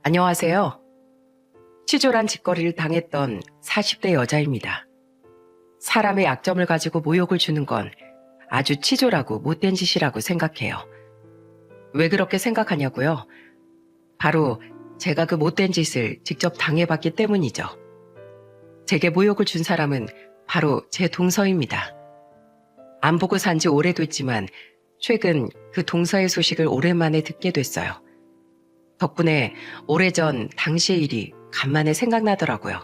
안녕하세요. 치졸한 짓거리를 당했던 40대 여자입니다. 사람의 약점을 가지고 모욕을 주는 건 아주 치졸하고 못된 짓이라고 생각해요. 왜 그렇게 생각하냐고요? 바로 제가 그 못된 짓을 직접 당해봤기 때문이죠. 제게 모욕을 준 사람은 바로 제 동서입니다. 안 보고 산지 오래됐지만 최근 그 동서의 소식을 오랜만에 듣게 됐어요. 덕분에 오래전 당시의 일이 간만에 생각나더라고요.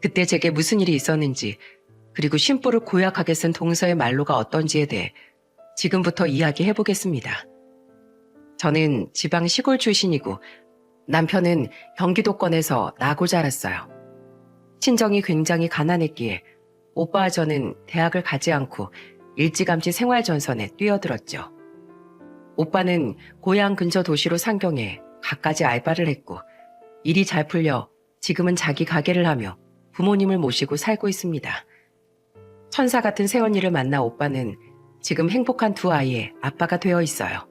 그때 제게 무슨 일이 있었는지, 그리고 심보를 고약하게 쓴 동서의 말로가 어떤지에 대해 지금부터 이야기해보겠습니다. 저는 지방 시골 출신이고 남편은 경기도권에서 나고 자랐어요. 친정이 굉장히 가난했기에 오빠와 저는 대학을 가지 않고 일찌감치 생활전선에 뛰어들었죠. 오빠는 고향 근처 도시로 상경해 갖가지 알바를 했고 일이 잘 풀려 지금은 자기 가게를 하며 부모님을 모시고 살고 있습니다. 천사 같은 새언니를 만나 오빠는 지금 행복한 두 아이의 아빠가 되어 있어요.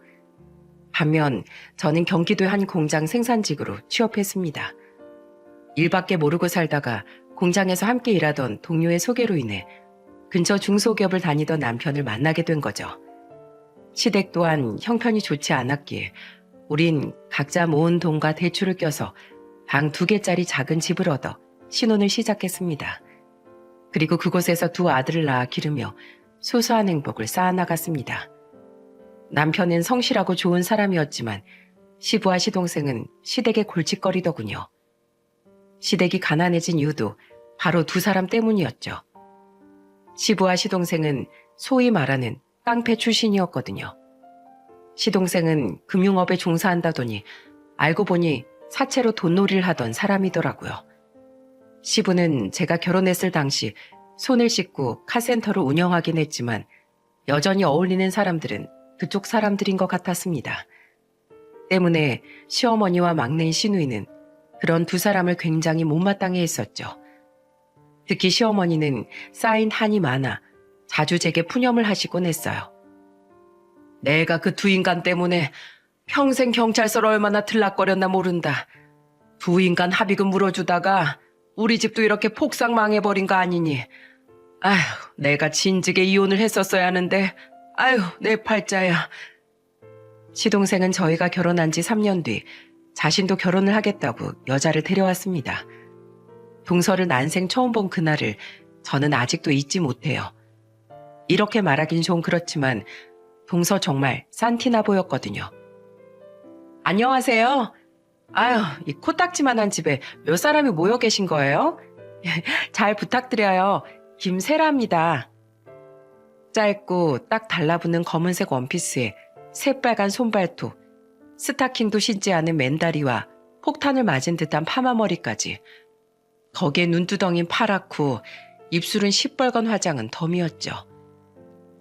반면 저는 경기도의 한 공장 생산직으로 취업했습니다. 일밖에 모르고 살다가 공장에서 함께 일하던 동료의 소개로 인해 근처 중소기업을 다니던 남편을 만나게 된 거죠. 시댁 또한 형편이 좋지 않았기에 우린 각자 모은 돈과 대출을 껴서 방 2개짜리 작은 집을 얻어 신혼을 시작했습니다. 그리고 그곳에서 두 아들을 낳아 기르며 소소한 행복을 쌓아나갔습니다. 남편은 성실하고 좋은 사람이었지만 시부와 시동생은 시댁의 골칫거리더군요. 시댁이 가난해진 이유도 바로 두 사람 때문이었죠. 시부와 시동생은 소위 말하는 깡패 출신이었거든요. 시동생은 금융업에 종사한다더니 알고 보니 사채로 돈놀이를 하던 사람이더라고요. 시부는 제가 결혼했을 당시 손을 씻고 카센터를 운영하긴 했지만 여전히 어울리는 사람들은 그쪽 사람들인 것 같았습니다. 때문에 시어머니와 막내인 시누이는 그런 두 사람을 굉장히 못마땅해 했었죠. 특히 시어머니는 쌓인 한이 많아 자주 제게 푸념을 하시곤 했어요. 내가 그 두 인간 때문에 평생 경찰서를 얼마나 들락거렸나 모른다. 두 인간 합의금 물어주다가 우리 집도 이렇게 폭삭 망해버린 거 아니니. 아휴, 내가 진즉에 이혼을 했었어야 하는데 아휴, 내 팔자야. 시동생은 저희가 결혼한 지 3년 뒤 자신도 결혼을 하겠다고 여자를 데려왔습니다. 동서를 난생 처음 본 그날을 저는 아직도 잊지 못해요. 이렇게 말하긴 좀 그렇지만 동서 정말 산티나 보였거든요. 안녕하세요. 아유, 이 코딱지만한 집에 몇 사람이 모여 계신 거예요? 잘 부탁드려요. 김세라입니다. 짧고 딱 달라붙는 검은색 원피스에 새빨간 손발톱, 스타킹도 신지 않은 맨다리와 폭탄을 맞은 듯한 파마머리까지. 거기에 눈두덩이는 파랗고 입술은 시뻘건 화장은 덤이었죠.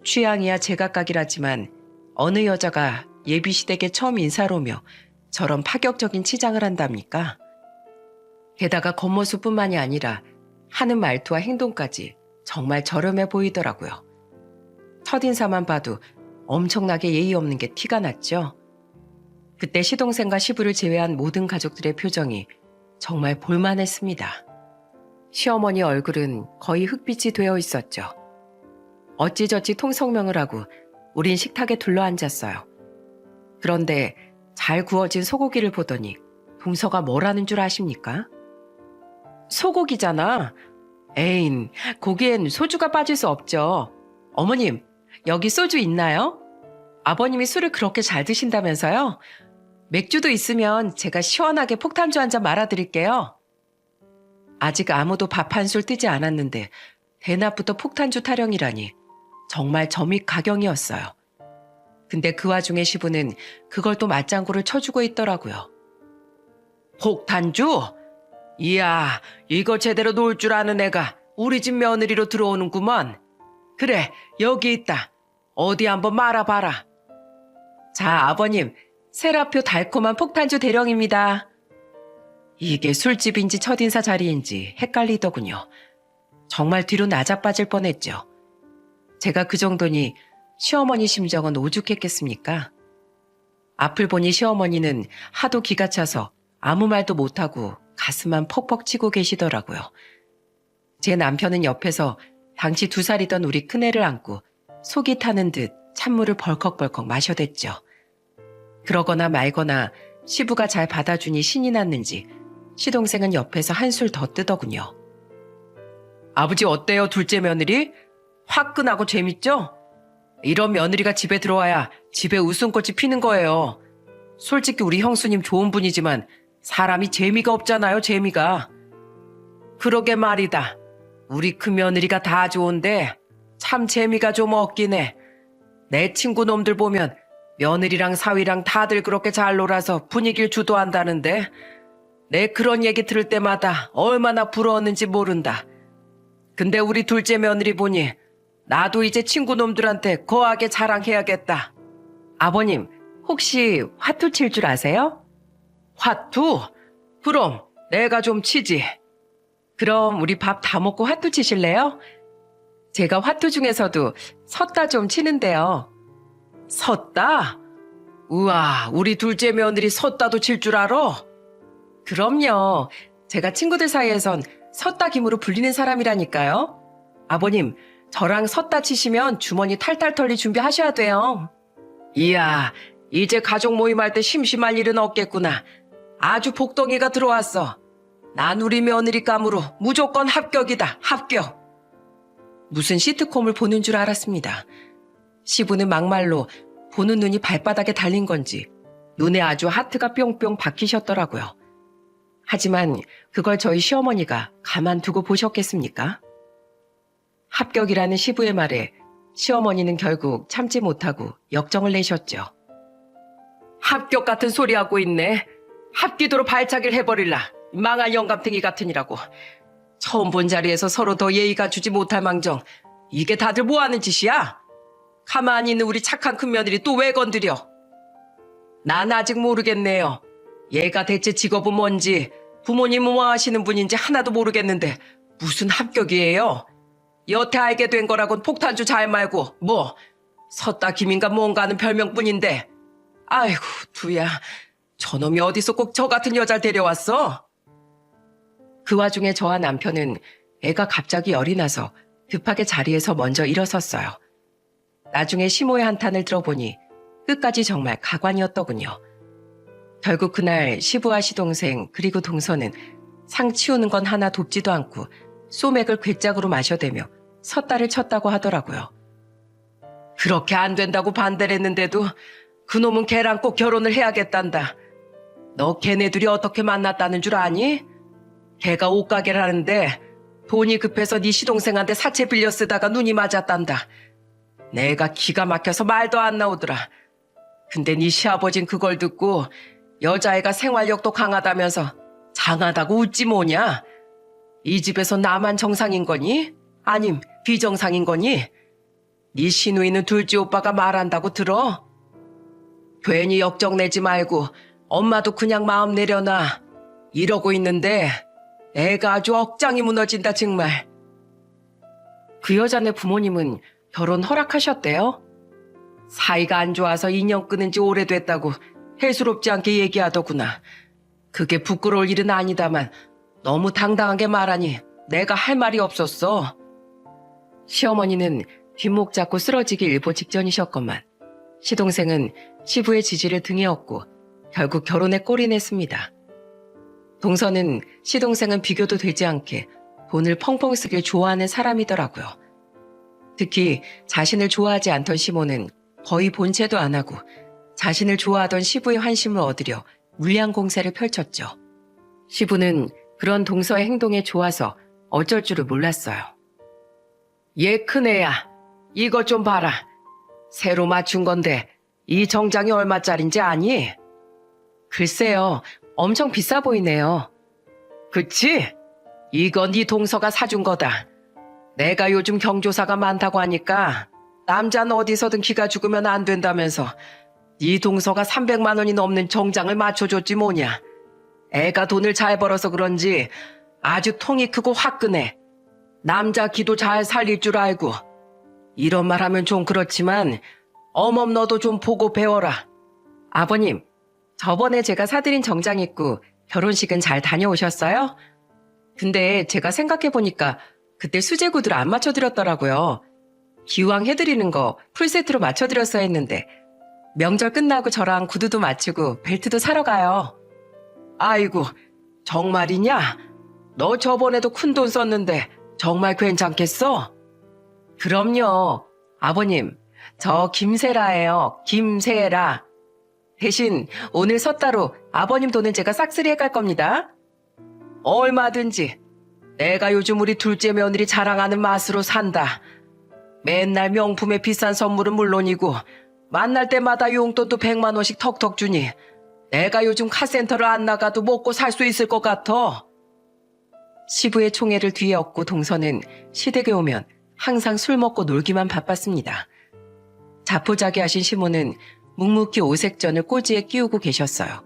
취향이야 제각각이라지만 어느 여자가 예비시댁에 처음 인사를 오며 저런 파격적인 치장을 한답니까? 게다가 겉모습뿐만이 아니라 하는 말투와 행동까지 정말 저렴해 보이더라고요. 첫인사만 봐도 엄청나게 예의 없는 게 티가 났죠. 그때 시동생과 시부를 제외한 모든 가족들의 표정이 정말 볼만했습니다. 시어머니 얼굴은 거의 흑빛이 되어 있었죠. 어찌저찌 통성명을 하고 우린 식탁에 둘러앉았어요. 그런데 잘 구워진 소고기를 보더니 동서가 뭐라는 줄 아십니까? 소고기잖아. 에인, 고기엔 소주가 빠질 수 없죠. 어머님, 여기 소주 있나요? 아버님이 술을 그렇게 잘 드신다면서요? 맥주도 있으면 제가 시원하게 폭탄주 한 잔 말아드릴게요. 아직 아무도 밥 한 술 뜨지 않았는데 대낮부터 폭탄주 타령이라니 정말 점입가경이었어요. 근데 그 와중에 시부는 그걸 또 맞장구를 쳐주고 있더라고요. 폭탄주? 이야, 이거 제대로 놀 줄 아는 애가 우리 집 며느리로 들어오는구먼. 그래, 여기 있다. 어디 한번 말아봐라. 자, 아버님, 세라표 달콤한 폭탄주 대령입니다. 이게 술집인지 첫인사 자리인지 헷갈리더군요. 정말 뒤로 나자빠질 뻔했죠. 제가 그 정도니 시어머니 심정은 오죽했겠습니까? 앞을 보니 시어머니는 하도 기가 차서 아무 말도 못하고 가슴만 퍽퍽 치고 계시더라고요. 제 남편은 옆에서 당시 2살이던 우리 큰애를 안고 속이 타는 듯 찬물을 벌컥벌컥 마셔댔죠. 그러거나 말거나 시부가 잘 받아주니 신이 났는지 시동생은 옆에서 한술 더 뜨더군요. 아버지 어때요, 둘째 며느리? 화끈하고 재밌죠? 이런 며느리가 집에 들어와야 집에 웃음꽃이 피는 거예요. 솔직히 우리 형수님 좋은 분이지만 사람이 재미가 없잖아요, 재미가. 그러게 말이다. 우리 큰 며느리가 다 좋은데 참 재미가 좀 없긴 해. 내 친구 놈들 보면 며느리랑 사위랑 다들 그렇게 잘 놀아서 분위기를 주도한다는데 내 그런 얘기 들을 때마다 얼마나 부러웠는지 모른다. 근데 우리 둘째 며느리 보니 나도 이제 친구 놈들한테 거하게 자랑해야겠다. 아버님, 혹시 화투 칠 줄 아세요? 화투? 그럼 내가 좀 치지. 그럼 우리 밥 다 먹고 화투 치실래요? 제가 화투 중에서도 섰다 좀 치는데요. 섰다? 우와, 우리 둘째 며느리 섰다도 칠 줄 알아? 그럼요. 제가 친구들 사이에선 섰다 김으로 불리는 사람이라니까요. 아버님, 저랑 섰다 치시면 주머니 탈탈 털리 준비하셔야 돼요. 이야, 이제 가족 모임할 때 심심할 일은 없겠구나. 아주 복덩이가 들어왔어. 난 우리 며느리감으로 무조건 합격이다, 합격. 무슨 시트콤을 보는 줄 알았습니다. 시부는 막말로 보는 눈이 발바닥에 달린 건지 눈에 아주 하트가 뿅뿅 박히셨더라고요. 하지만 그걸 저희 시어머니가 가만두고 보셨겠습니까? 합격이라는 시부의 말에 시어머니는 결국 참지 못하고 역정을 내셨죠. 합격 같은 소리 하고 있네. 합기도로 발차기를 해버릴라. 망할 영감탱이 같으니라고. 처음 본 자리에서 서로 더 예의가 주지 못할 망정. 이게 다들 뭐하는 짓이야? 가만히 있는 우리 착한 큰며느리 또 왜 건드려? 난 아직 모르겠네요. 얘가 대체 직업은 뭔지 부모님은 뭐 하시는 분인지 하나도 모르겠는데 무슨 합격이에요? 여태 알게 된 거라곤 폭탄주 잘 말고 뭐 섰다 김인가 뭔가 하는 별명뿐인데. 아이고 두야, 저놈이 어디서 꼭 저 같은 여자를 데려왔어? 그 와중에 저와 남편은 애가 갑자기 열이 나서 급하게 자리에서 먼저 일어섰어요. 나중에 시모의 한탄을 들어보니 끝까지 정말 가관이었더군요. 결국 그날 시부와 시동생 그리고 동서는 상 치우는 건 하나 돕지도 않고 소맥을 괴짝으로 마셔대며 섰다를 쳤다고 하더라고요. 그렇게 안 된다고 반대를 했는데도 그놈은 걔랑 꼭 결혼을 해야겠단다. 너 걔네들이 어떻게 만났다는 줄 아니? 걔가 옷가게를 하는데 돈이 급해서 네 시동생한테 사채 빌려 쓰다가 눈이 맞았단다. 내가 기가 막혀서 말도 안 나오더라. 근데 네 시아버진 그걸 듣고 여자애가 생활력도 강하다면서 장하다고 웃지 뭐냐? 이 집에서 나만 정상인 거니? 아님 비정상인 거니? 네 시누이는 둘째 오빠가 말한다고 들어? 괜히 역정내지 말고 엄마도 그냥 마음 내려놔. 이러고 있는데 애가 아주 억장이 무너진다 정말. 그 여자네 부모님은 결혼 허락하셨대요? 사이가 안 좋아서 인연 끊은 지 오래됐다고 해수롭지 않게 얘기하더구나. 그게 부끄러울 일은 아니다만 너무 당당하게 말하니 내가 할 말이 없었어. 시어머니는 뒷목 잡고 쓰러지기 일보 직전이셨건만 시동생은 시부의 지지를 등에 업고 결국 결혼에 꼴이 냈습니다. 동서는 시동생은 비교도 되지 않게 돈을 펑펑 쓰길 좋아하는 사람이더라고요. 특히 자신을 좋아하지 않던 시모는 거의 본체도 안 하고 자신을 좋아하던 시부의 환심을 얻으려 물량 공세를 펼쳤죠. 시부는 그런 동서의 행동에 좋아서 어쩔 줄을 몰랐어요. 얘 큰애야, 이것 좀 봐라. 새로 맞춘 건데 이 정장이 얼마짜린지 아니? 글쎄요, 엄청 비싸 보이네요. 그치? 이건 네 동서가 사준 거다. 내가 요즘 경조사가 많다고 하니까 남자는 어디서든 기가 죽으면 안 된다면서 네 동서가 300만 원이 넘는 정장을 맞춰줬지 뭐냐. 애가 돈을 잘 벌어서 그런지 아주 통이 크고 화끈해. 남자 기도 잘 살릴 줄 알고. 이런 말 하면 좀 그렇지만 어멈 너도 좀 보고 배워라. 아버님, 저번에 제가 사드린 정장 입고 결혼식은 잘 다녀오셨어요? 근데 제가 생각해보니까 그때 수제 구두를 안 맞춰드렸더라고요. 기왕 해드리는 거 풀세트로 맞춰드렸어야 했는데 명절 끝나고 저랑 구두도 맞추고 벨트도 사러 가요. 아이고, 정말이냐? 너 저번에도 큰돈 썼는데 정말 괜찮겠어? 그럼요. 아버님, 저 김세라예요. 김세라. 대신 오늘 섰다로 아버님 돈은 제가 싹쓸이 해갈 겁니다. 얼마든지. 내가 요즘 우리 둘째 며느리 자랑하는 맛으로 산다. 맨날 명품에 비싼 선물은 물론이고 만날 때마다 용돈도 100만 원씩 턱턱 주니 내가 요즘 카센터를 안 나가도 먹고 살 수 있을 것 같아. 시부의 총애를 뒤에 얻고 동서는 시댁에 오면 항상 술 먹고 놀기만 바빴습니다. 자포자기하신 시모는 묵묵히 오색전을 꼬지에 끼우고 계셨어요.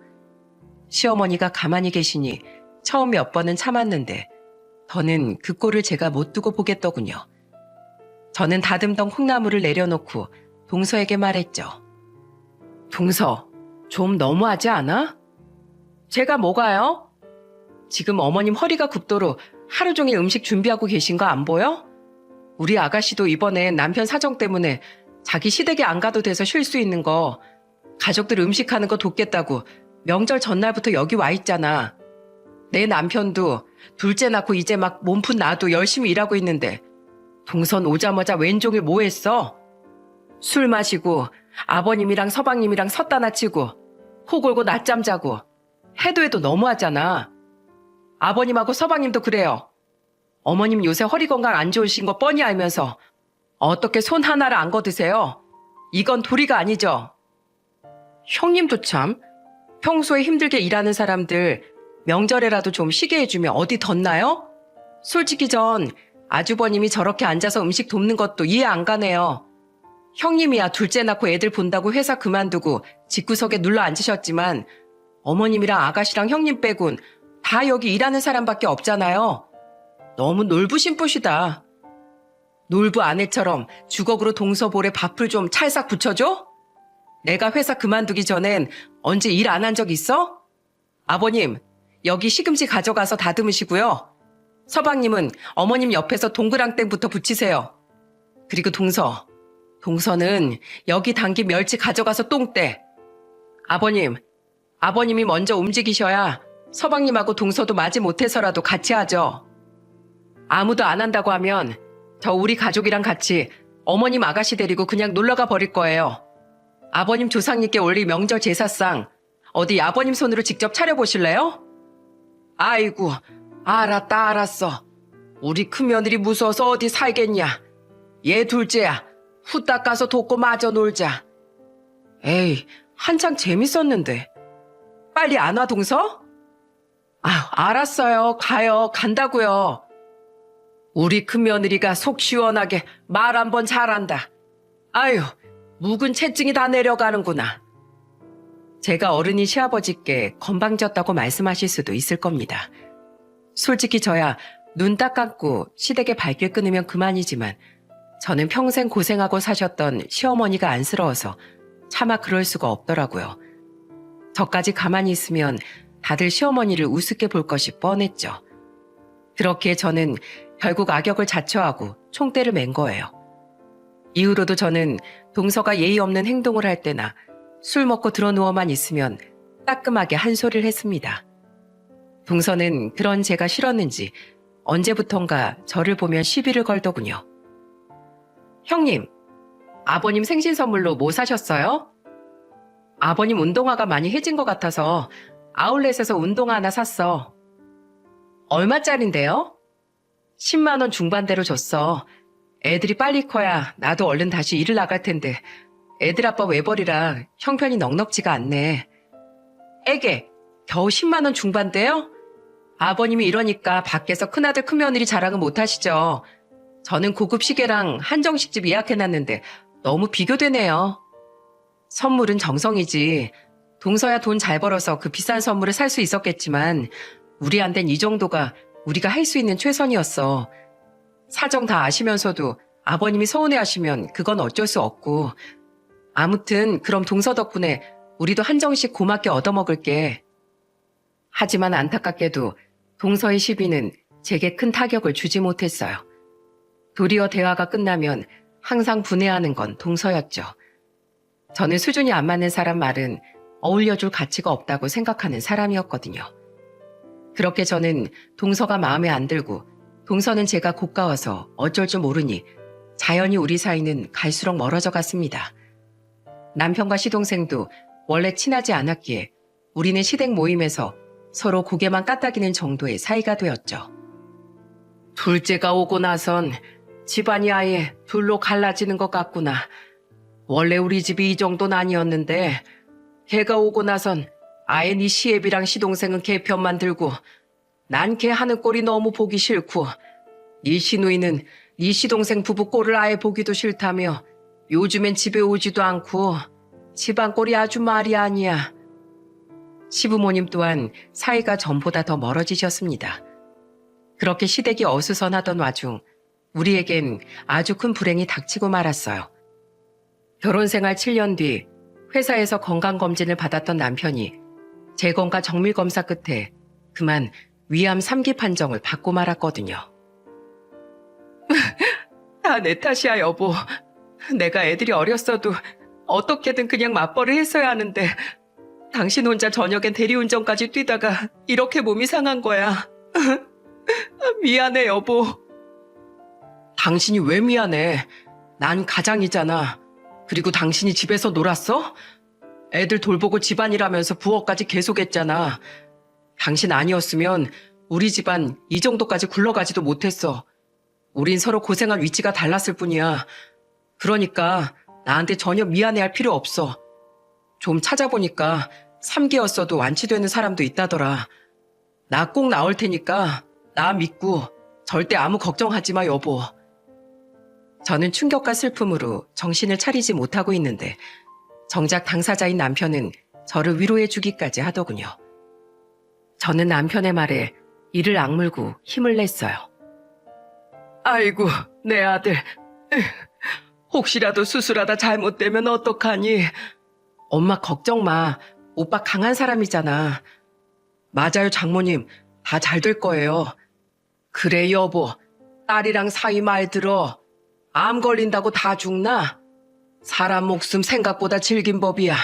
시어머니가 가만히 계시니 처음 몇 번은 참았는데 더는 그 꼴을 제가 못 두고 보겠더군요. 저는 다듬던 콩나물을 내려놓고 동서에게 말했죠. 동서, 좀 너무하지 않아? 제가 뭐가요? 지금 어머님 허리가 굽도록 하루 종일 음식 준비하고 계신 거 안 보여? 우리 아가씨도 이번에 남편 사정 때문에 자기 시댁에 안 가도 돼서 쉴 수 있는 거 가족들 음식하는 거 돕겠다고 명절 전날부터 여기 와 있잖아. 내 남편도 둘째 낳고 이제 막 몸푼 나도 열심히 일하고 있는데 동선 오자마자 왼종일 뭐 했어? 술 마시고 아버님이랑 서방님이랑 섰다 나치고 코 골고 낮잠 자고 해도 너무하잖아. 아버님하고 서방님도 그래요. 어머님 요새 허리 건강 안 좋으신 거 뻔히 알면서 어떻게 손 하나를 안 거드세요? 이건 도리가 아니죠. 형님도 참 평소에 힘들게 일하는 사람들 명절에라도 좀 쉬게 해주면 어디 덧나요? 솔직히 전 아주버님이 저렇게 앉아서 음식 돕는 것도 이해 안 가네요. 형님이야 둘째 낳고 애들 본다고 회사 그만두고 집구석에 눌러 앉으셨지만 어머님이랑 아가씨랑 형님 빼곤 다 여기 일하는 사람밖에 없잖아요. 너무 놀부신 뿌시다. 놀부 아내처럼 주걱으로 동서볼에 밥을 좀 찰싹 붙여줘? 내가 회사 그만두기 전엔 언제 일 안 한 적 있어? 아버님, 여기 시금치 가져가서 다듬으시고요. 서방님은 어머님 옆에서 동그랑땡부터 붙이세요. 그리고 동서는 여기 담긴 멸치 가져가서 똥대. 아버님이 먼저 움직이셔야 서방님하고 동서도 마지 못해서라도 같이 하죠. 아무도 안 한다고 하면 저 우리 가족이랑 같이 어머님 아가씨 데리고 그냥 놀러가 버릴 거예요. 아버님 조상님께 올릴 명절 제사상 어디 아버님 손으로 직접 차려보실래요? 아이고, 알았어. 우리 큰며느리 무서워서 어디 살겠냐. 얘 둘째야, 후딱 가서 돕고 마저 놀자. 에이, 한창 재밌었는데. 빨리 안 와, 동서? 알았어요. 가요. 간다고요. 우리 큰며느리가 속 시원하게 말 한 번 잘한다. 아유, 묵은 채증이 다 내려가는구나. 제가 어른이 시아버지께 건방졌다고 말씀하실 수도 있을 겁니다. 솔직히 저야 눈 딱 감고 시댁에 발길 끊으면 그만이지만 저는 평생 고생하고 사셨던 시어머니가 안쓰러워서 차마 그럴 수가 없더라고요. 저까지 가만히 있으면 다들 시어머니를 우습게 볼 것이 뻔했죠. 그렇게 저는 결국 악역을 자처하고 총대를 맨 거예요. 이후로도 저는 동서가 예의 없는 행동을 할 때나 술 먹고 드러누워만 있으면 따끔하게 한 소리를 했습니다. 동서는 그런 제가 싫었는지 언제부턴가 저를 보면 시비를 걸더군요. 형님, 아버님 생신 선물로 뭐 사셨어요? 아버님 운동화가 많이 해진 것 같아서 아울렛에서 운동화 하나 샀어. 얼마짜린데요? 10만 원 중반대로 줬어. 애들이 빨리 커야 나도 얼른 다시 일을 나갈 텐데 애들 아빠 외벌이라 형편이 넉넉지가 않네. 애게 겨우 10만 원 중반대요? 아버님이 이러니까 밖에서 큰아들 큰며느리 자랑은 못하시죠. 저는 고급 시계랑 한정식집 예약해놨는데 너무 비교되네요. 선물은 정성이지. 동서야 돈 잘 벌어서 그 비싼 선물을 살 수 있었겠지만 우리한텐 이 정도가 우리가 할 수 있는 최선이었어. 사정 다 아시면서도 아버님이 서운해하시면 그건 어쩔 수 없고. 아무튼 그럼 동서 덕분에 우리도 한정식 고맙게 얻어먹을게. 하지만 안타깝게도 동서의 시비는 제게 큰 타격을 주지 못했어요. 도리어 대화가 끝나면 항상 분해하는 건 동서였죠. 저는 수준이 안 맞는 사람 말은 어울려줄 가치가 없다고 생각하는 사람이었거든요. 그렇게 저는 동서가 마음에 안 들고 동서는 제가 고가워서 어쩔 줄 모르니 자연히 우리 사이는 갈수록 멀어져 갔습니다. 남편과 시동생도 원래 친하지 않았기에 우리는 시댁 모임에서 서로 고개만 까딱이는 정도의 사이가 되었죠. 둘째가 오고 나선 집안이 아예 둘로 갈라지는 것 같구나. 원래 우리 집이 이 정도는 아니었는데 걔가 오고 나선 아예 네 시애비랑 시동생은 걔 편만 들고 난 걔 하는 꼴이 너무 보기 싫고 네 시누이는 네 시동생 부부 꼴을 아예 보기도 싫다며 요즘엔 집에 오지도 않고 집안 꼴이 아주 말이 아니야. 시부모님 또한 사이가 전보다 더 멀어지셨습니다. 그렇게 시댁이 어수선하던 와중 우리에겐 아주 큰 불행이 닥치고 말았어요. 결혼생활 7년 뒤 회사에서 건강검진을 받았던 남편이 재검과 정밀검사 끝에 그만 위암 3기 판정을 받고 말았거든요. 다 내 탓이야, 여보. 내가 애들이 어렸어도 어떻게든 그냥 맞벌이를 했어야 하는데 당신 혼자 저녁엔 대리운전까지 뛰다가 이렇게 몸이 상한 거야. 미안해, 여보. 당신이 왜 미안해? 난 가장이잖아. 그리고 당신이 집에서 놀았어? 애들 돌보고 집안일하면서 부엌까지 계속했잖아. 당신 아니었으면 우리 집안 이 정도까지 굴러가지도 못했어. 우린 서로 고생한 위치가 달랐을 뿐이야. 그러니까 나한테 전혀 미안해할 필요 없어. 좀 찾아보니까 3기였어도 완치되는 사람도 있다더라. 나 꼭 나올 테니까 나 믿고 절대 아무 걱정하지 마, 여보. 저는 충격과 슬픔으로 정신을 차리지 못하고 있는데 정작 당사자인 남편은 저를 위로해 주기까지 하더군요. 저는 남편의 말에 이를 악물고 힘을 냈어요. 아이고, 내 아들. 혹시라도 수술하다 잘못되면 어떡하니? 엄마 걱정 마. 오빠 강한 사람이잖아. 맞아요, 장모님. 다 잘 될 거예요. 그래, 여보. 딸이랑 사이 말 들어. 암 걸린다고 다 죽나? 사람 목숨 생각보다 질긴 법이야.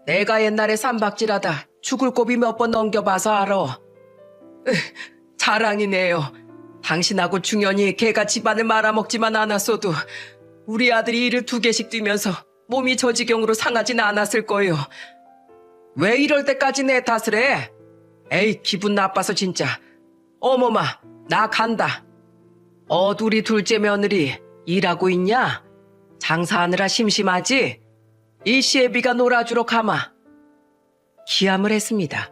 내가 옛날에 쌈박질하다 죽을 고비 몇 번 넘겨봐서 알아. 자랑이네요. 당신하고 중연이 걔가 집안을 말아먹지만 않았어도 우리 아들이 이를 2개씩 뛰면서 몸이 저 지경으로 상하진 않았을 거예요. 왜 이럴 때까지 내 탓을 해? 에이, 기분 나빠서 진짜. 어머마, 나 간다. 우리 둘째 며느리 일하고 있냐? 장사하느라 심심하지? 이 시애비가 놀아주러 가마. 기함을 했습니다.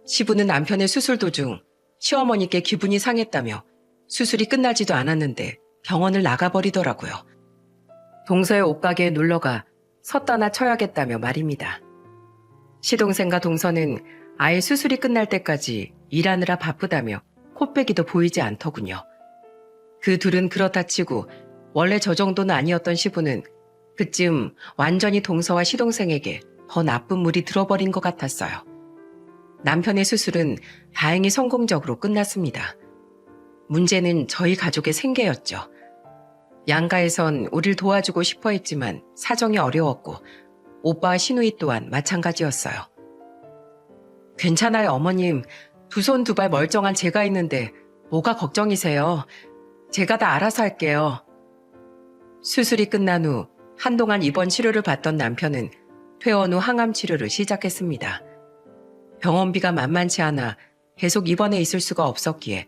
시부는 남편의 수술 도중 시어머니께 기분이 상했다며 수술이 끝나지도 않았는데 병원을 나가버리더라고요. 동서의 옷가게에 놀러가 섰다나 쳐야겠다며 말입니다. 시동생과 동서는 아예 수술이 끝날 때까지 일하느라 바쁘다며 코빼기도 보이지 않더군요. 그 둘은 그렇다 치고 원래 저 정도는 아니었던 시부는 그쯤 완전히 동서와 시동생에게 더 나쁜 물이 들어버린 것 같았어요. 남편의 수술은 다행히 성공적으로 끝났습니다. 문제는 저희 가족의 생계였죠. 양가에선 우릴 도와주고 싶어 했지만 사정이 어려웠고 오빠와 시누이 또한 마찬가지였어요. 괜찮아요, 어머님. 2손 2발 멀쩡한 제가 있는데 뭐가 걱정이세요? 제가 다 알아서 할게요. 수술이 끝난 후 한동안 입원 치료를 받던 남편은 퇴원 후 항암 치료를 시작했습니다. 병원비가 만만치 않아 계속 입원해 있을 수가 없었기에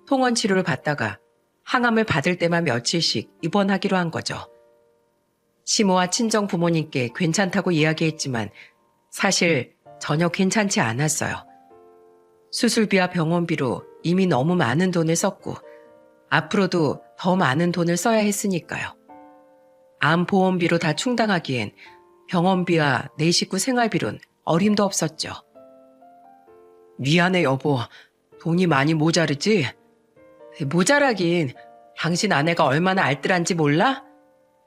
통원 치료를 받다가 항암을 받을 때만 며칠씩 입원하기로 한 거죠. 시모와 친정 부모님께 괜찮다고 이야기했지만 사실 전혀 괜찮지 않았어요. 수술비와 병원비로 이미 너무 많은 돈을 썼고 앞으로도 더 많은 돈을 써야 했으니까요. 암 보험비로 다 충당하기엔 병원비와 내 식구 생활비론 어림도 없었죠. 미안해, 여보. 돈이 많이 모자르지? 모자라긴 당신 아내가 얼마나 알뜰한지 몰라?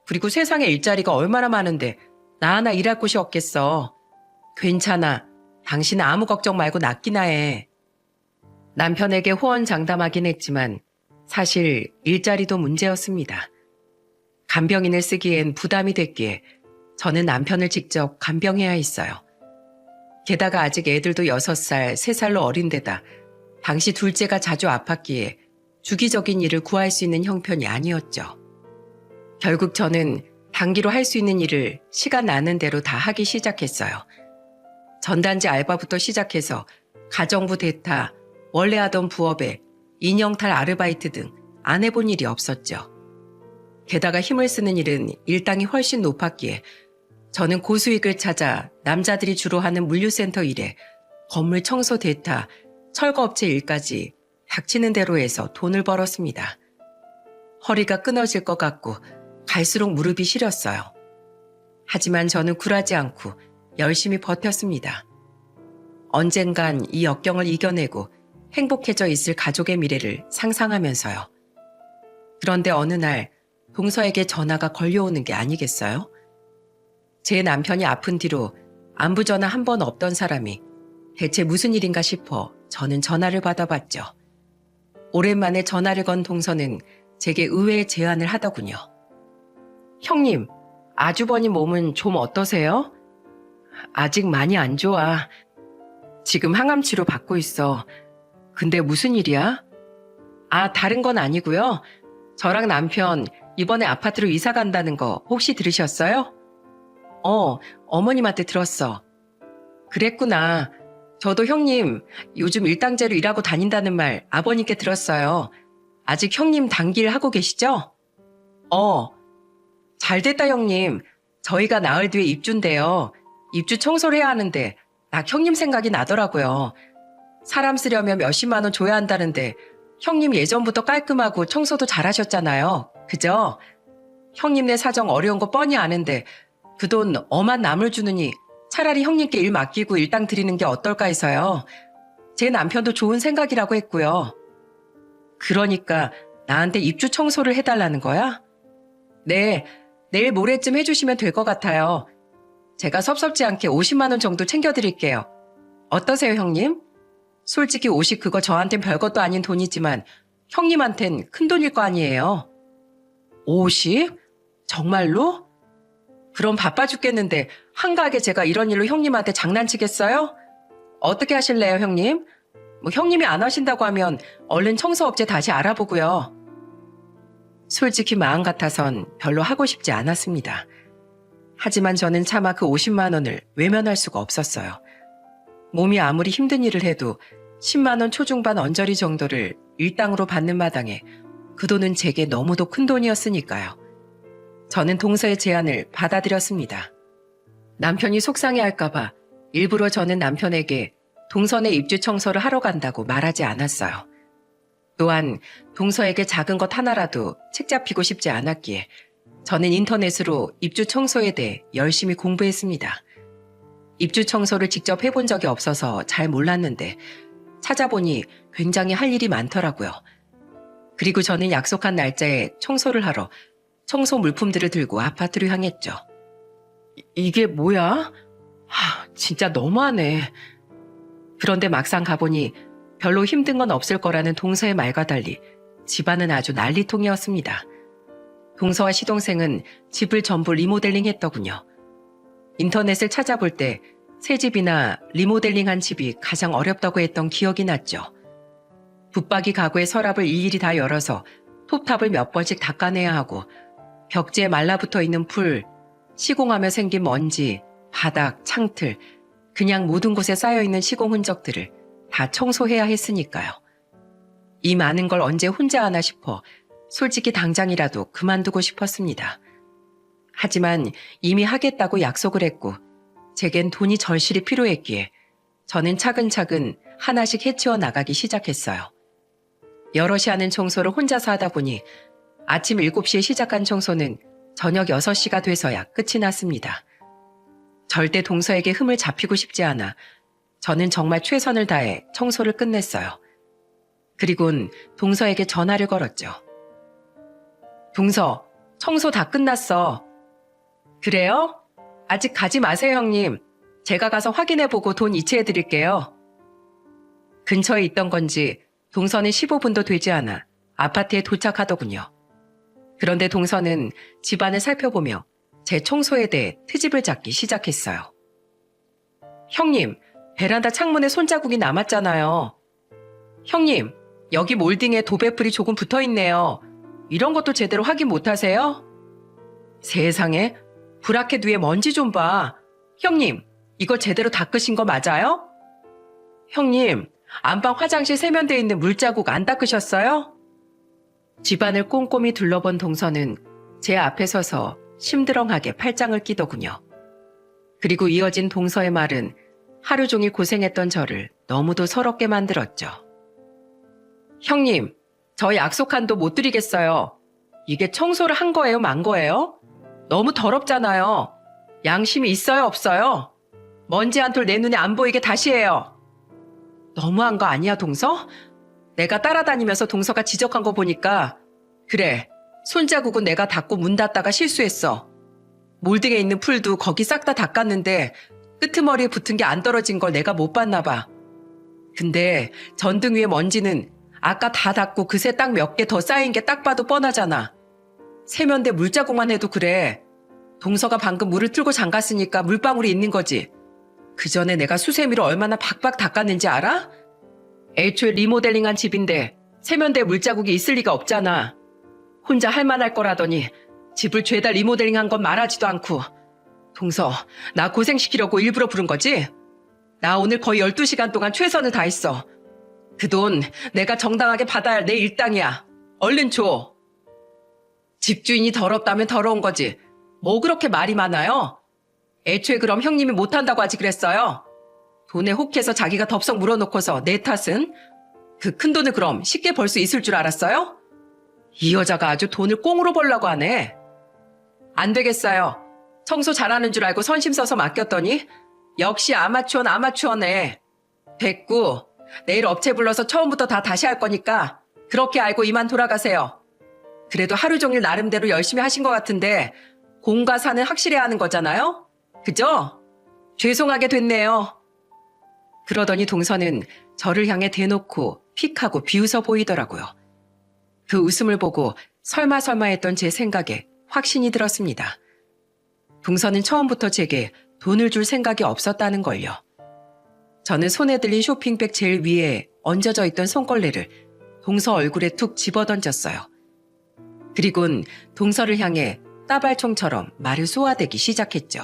그리고 세상에 일자리가 얼마나 많은데 나 하나 일할 곳이 없겠어. 괜찮아. 당신은 아무 걱정 말고 낫기나 해. 남편에게 호언장담하긴 했지만 사실 일자리도 문제였습니다. 간병인을 쓰기엔 부담이 됐기에 저는 남편을 직접 간병해야 했어요. 게다가 아직 애들도 6살, 3살로 어린데다 당시 둘째가 자주 아팠기에 주기적인 일을 구할 수 있는 형편이 아니었죠. 결국 저는 단기로 할 수 있는 일을 시간 나는 대로 다 하기 시작했어요. 전단지 알바부터 시작해서 가정부 대타, 원래 하던 부업에 인형탈 아르바이트 등 안 해본 일이 없었죠. 게다가 힘을 쓰는 일은 일당이 훨씬 높았기에 저는 고수익을 찾아 남자들이 주로 하는 물류센터 일에 건물 청소 대타, 철거업체 일까지 닥치는 대로 해서 돈을 벌었습니다. 허리가 끊어질 것 같고 갈수록 무릎이 시렸어요. 하지만 저는 굴하지 않고 열심히 버텼습니다. 언젠간 이 역경을 이겨내고 행복해져 있을 가족의 미래를 상상하면서요. 그런데 어느 날 동서에게 전화가 걸려오는 게 아니겠어요? 제 남편이 아픈 뒤로 안부 전화 한 번 없던 사람이 대체 무슨 일인가 싶어 저는 전화를 받아봤죠. 오랜만에 전화를 건 동서는 제게 의외의 제안을 하더군요. 형님, 아주버님 몸은 좀 어떠세요? 아직 많이 안 좋아. 지금 항암 치료 받고 있어. 근데 무슨 일이야? 다른 건 아니고요. 저랑 남편 이번에 아파트로 이사 간다는 거 혹시 들으셨어요? 어머님한테 들었어. 그랬구나. 저도 형님 요즘 일당제로 일하고 다닌다는 말 아버님께 들었어요. 아직 형님 단기일 하고 계시죠? 잘됐다 형님. 저희가 나흘 뒤에 입주인데요. 입주 청소를 해야 하는데 나 형님 생각이 나더라고요. 사람 쓰려면 몇십만 원 줘야 한다는데 형님 예전부터 깔끔하고 청소도 잘하셨잖아요. 그죠? 형님네 사정 어려운 거 뻔히 아는데 그 돈 엄한 남을 주느니 차라리 형님께 일 맡기고 일당 드리는 게 어떨까 해서요. 제 남편도 좋은 생각이라고 했고요. 그러니까 나한테 입주 청소를 해달라는 거야? 네, 내일 모레쯤 해주시면 될 것 같아요. 제가 섭섭지 않게 50만 원 정도 챙겨드릴게요. 어떠세요, 형님? 솔직히 50 그거 저한텐 별것도 아닌 돈이지만 형님한텐 큰 돈일 거 아니에요. 50? 정말로? 그럼 바빠 죽겠는데 한가하게 제가 이런 일로 형님한테 장난치겠어요? 어떻게 하실래요, 형님? 형님이 안 하신다고 하면 얼른 청소업체 다시 알아보고요. 솔직히 마음 같아선 별로 하고 싶지 않았습니다. 하지만 저는 차마 그 50만 원을 외면할 수가 없었어요. 몸이 아무리 힘든 일을 해도 10만 원 초중반 언저리 정도를 일당으로 받는 마당에 그 돈은 제게 너무도 큰 돈이었으니까요. 저는 동서의 제안을 받아들였습니다. 남편이 속상해할까봐 일부러 저는 남편에게 동선의 입주 청소를 하러 간다고 말하지 않았어요. 또한 동서에게 작은 것 하나라도 책 잡히고 싶지 않았기에 저는 인터넷으로 입주 청소에 대해 열심히 공부했습니다. 입주 청소를 직접 해본 적이 없어서 잘 몰랐는데 찾아보니 굉장히 할 일이 많더라고요. 그리고 저는 약속한 날짜에 청소를 하러 청소 물품들을 들고 아파트로 향했죠. 이게 뭐야? 진짜 너무하네. 그런데 막상 가보니 별로 힘든 건 없을 거라는 동서의 말과 달리 집안은 아주 난리통이었습니다. 동서와 시동생은 집을 전부 리모델링 했더군요. 인터넷을 찾아볼 때 새 집이나 리모델링한 집이 가장 어렵다고 했던 기억이 났죠. 붙박이 가구의 서랍을 일일이 다 열어서 톱탑을 몇 번씩 닦아내야 하고 벽지에 말라붙어 있는 풀, 시공하며 생긴 먼지, 바닥, 창틀, 그냥 모든 곳에 쌓여있는 시공 흔적들을 다 청소해야 했으니까요. 이 많은 걸 언제 혼자 하나 싶어 솔직히 당장이라도 그만두고 싶었습니다. 하지만 이미 하겠다고 약속을 했고 제겐 돈이 절실히 필요했기에 저는 차근차근 하나씩 해치워 나가기 시작했어요. 여럿이 하는 청소를 혼자서 하다 보니 아침 7시에 시작한 청소는 저녁 6시가 돼서야 끝이 났습니다. 절대 동서에게 흠을 잡히고 싶지 않아 저는 정말 최선을 다해 청소를 끝냈어요. 그리곤 동서에게 전화를 걸었죠. 동서, 청소 다 끝났어. 그래요? 아직 가지 마세요, 형님. 제가 가서 확인해보고 돈 이체해드릴게요. 근처에 있던 건지 동선이 15분도 되지 않아 아파트에 도착하더군요. 그런데 동선은 집안을 살펴보며 제 청소에 대해 트집을 잡기 시작했어요. 형님, 베란다 창문에 손자국이 남았잖아요. 형님, 여기 몰딩에 도배풀이 조금 붙어있네요. 이런 것도 제대로 확인 못하세요? 세상에, 브라켓 위에 먼지 좀 봐. 형님, 이거 제대로 닦으신 거 맞아요? 형님, 안방 화장실 세면대에 있는 물자국 안 닦으셨어요? 집안을 꼼꼼히 둘러본 동서는 제 앞에 서서 심드렁하게 팔짱을 끼더군요. 그리고 이어진 동서의 말은 하루 종일 고생했던 저를 너무도 서럽게 만들었죠. 형님, 저 약속한 돈 못 드리겠어요. 이게 청소를 한 거예요, 만 거예요? 너무 더럽잖아요. 양심이 있어요, 없어요? 먼지 한 톨 내 눈에 안 보이게 다시 해요. 너무한 거 아니야, 동서? 내가 따라다니면서 동서가 지적한 거 보니까 그래, 손자국은 내가 닫고 문 닫다가 실수했어. 몰딩에 있는 풀도 거기 싹 다 닦았는데 끄트머리에 붙은 게 안 떨어진 걸 내가 못 봤나 봐. 근데 전등 위에 먼지는 아까 다 닦고 그새 딱 몇 개 더 쌓인 게 딱 봐도 뻔하잖아. 세면대 물자국만 해도 그래. 동서가 방금 물을 틀고 잠갔으니까 물방울이 있는 거지. 그 전에 내가 수세미로 얼마나 박박 닦았는지 알아? 애초에 리모델링한 집인데 세면대에 물자국이 있을 리가 없잖아. 혼자 할만할 거라더니 집을 죄다 리모델링한 건 말하지도 않고. 동서, 나 고생시키려고 일부러 부른 거지? 나 오늘 거의 12시간 동안 최선을 다했어. 그 돈 내가 정당하게 받아야 할 내 일당이야. 얼른 줘. 집주인이 더럽다면 더러운 거지. 뭐 그렇게 말이 많아요? 애초에 그럼 형님이 못한다고 하지 그랬어요? 돈에 혹해서 자기가 덥석 물어놓고서 내 탓은? 그 큰 돈을 그럼 쉽게 벌 수 있을 줄 알았어요? 이 여자가 아주 돈을 꽁으로 벌려고 하네. 안 되겠어요. 청소 잘하는 줄 알고 선심 써서 맡겼더니 역시 아마추어는 아마추어네. 됐고 내일 업체 불러서 처음부터 다 다시 할 거니까 그렇게 알고 이만 돌아가세요. 그래도 하루 종일 나름대로 열심히 하신 것 같은데 공과 사는 확실해야 하는 거잖아요? 그죠? 죄송하게 됐네요. 그러더니 동서는 저를 향해 대놓고 픽하고 비웃어 보이더라고요. 그 웃음을 보고 설마 했던 제 생각에 확신이 들었습니다. 동서는 처음부터 제게 돈을 줄 생각이 없었다는 걸요. 저는 손에 들린 쇼핑백 제일 위에 얹어져 있던 손걸레를 동서 얼굴에 툭 집어던졌어요. 그리곤 동서를 향해 따발총처럼 말을 쏘아대기 시작했죠.